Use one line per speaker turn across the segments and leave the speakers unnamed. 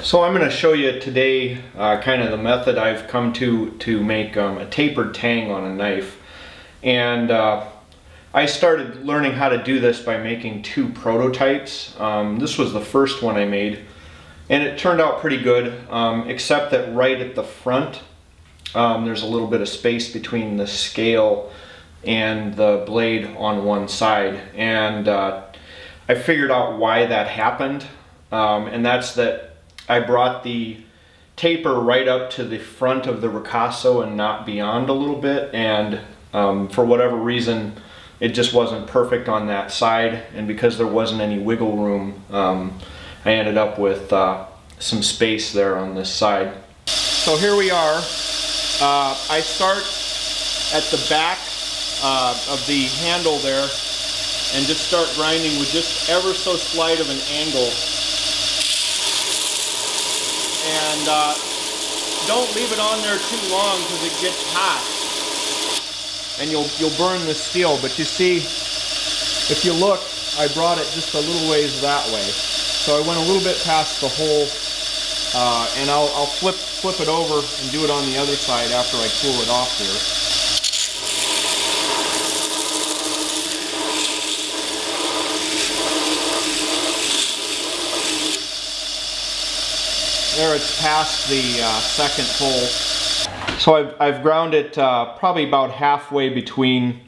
So I'm going to show you today kind of the method I've come to make a tapered tang on a knife. And I started learning how to do this by making two prototypes. This was the first one I made, and it turned out pretty good, except that right at the front there's a little bit of space between the scale and the blade on one side. And I figured out why that happened, and that's that I brought the taper right up to the front of the ricasso and not beyond a little bit, and for whatever reason it just wasn't perfect on that side, and because there wasn't any wiggle room, I ended up with some space there on this side. So here we are. I start at the back of the handle there and just start grinding with just ever so slight of an angle. And don't leave it on there too long because it gets hot and you'll burn the steel. But you see, if you look, I brought it just a little ways that way. So I went a little bit past the hole, and I'll flip it over and do it on the other side after I cool it off here. There, it's past the second hole. So I've ground it probably about halfway between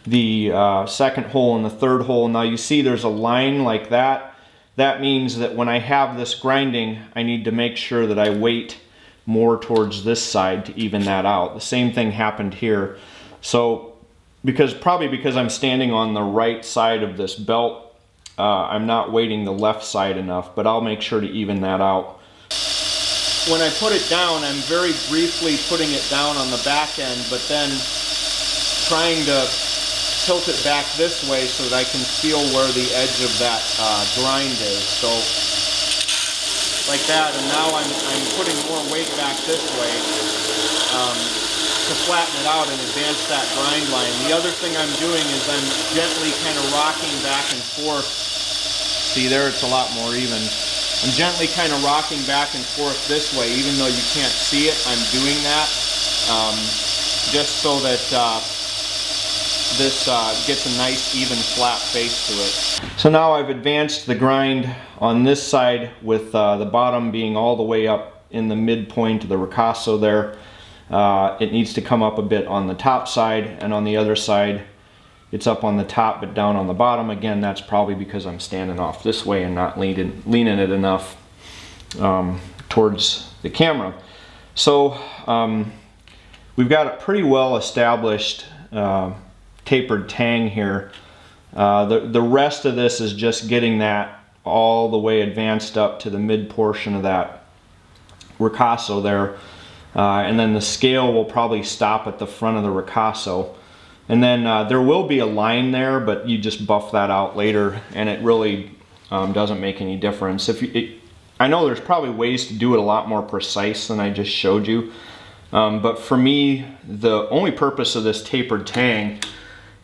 the second hole and the third hole. Now you see there's a line like that. That means that when I have this grinding, I need to make sure that I weight more towards this side to even that out. The same thing happened here. So probably because I'm standing on the right side of this belt, I'm not weighting the left side enough, but I'll make sure to even that out. When I put it down, I'm very briefly putting it down on the back end, but then trying to tilt it back this way so that I can feel where the edge of that grind is. So like that, and now I'm putting more weight back this way to flatten it out and advance that grind line. The other thing I'm doing is I'm gently kind of rocking back and forth. See there, it's a lot more even. I'm gently kind of rocking back and forth this way, even though you can't see it. I'm doing that just so that this gets a nice even flat face to it. So now I've advanced the grind on this side with the bottom being all the way up in the midpoint of the ricasso there. It needs to come up a bit on the top side, and on the other side it's up on the top but down on the bottom. Again, that's probably because I'm standing off this way and not leaning it enough towards the camera. So we've got a pretty well established tapered tang here. The rest of this is just getting that all the way advanced up to the mid portion of that ricasso there. And then the scale will probably stop at the front of the ricasso. And then there will be a line there, but you just buff that out later, and it really doesn't make any difference. I know there's probably ways to do it a lot more precise than I just showed you, but for me, the only purpose of this tapered tang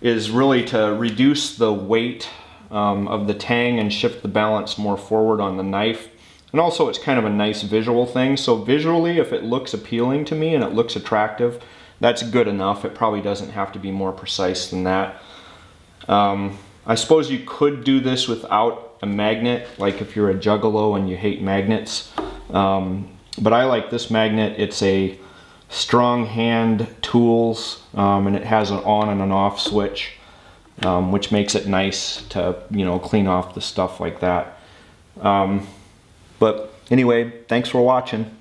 is really to reduce the weight of the tang and shift the balance more forward on the knife. And also it's kind of a nice visual thing. So visually, if it looks appealing to me and it looks attractive, that's good enough. It probably doesn't have to be more precise than that. I suppose you could do this without a magnet, like if you're a juggalo and you hate magnets. But I like this magnet. It's a strong hand tools, and it has an on and an off switch, which makes it nice to, clean off the stuff like that. But anyway, thanks for watching.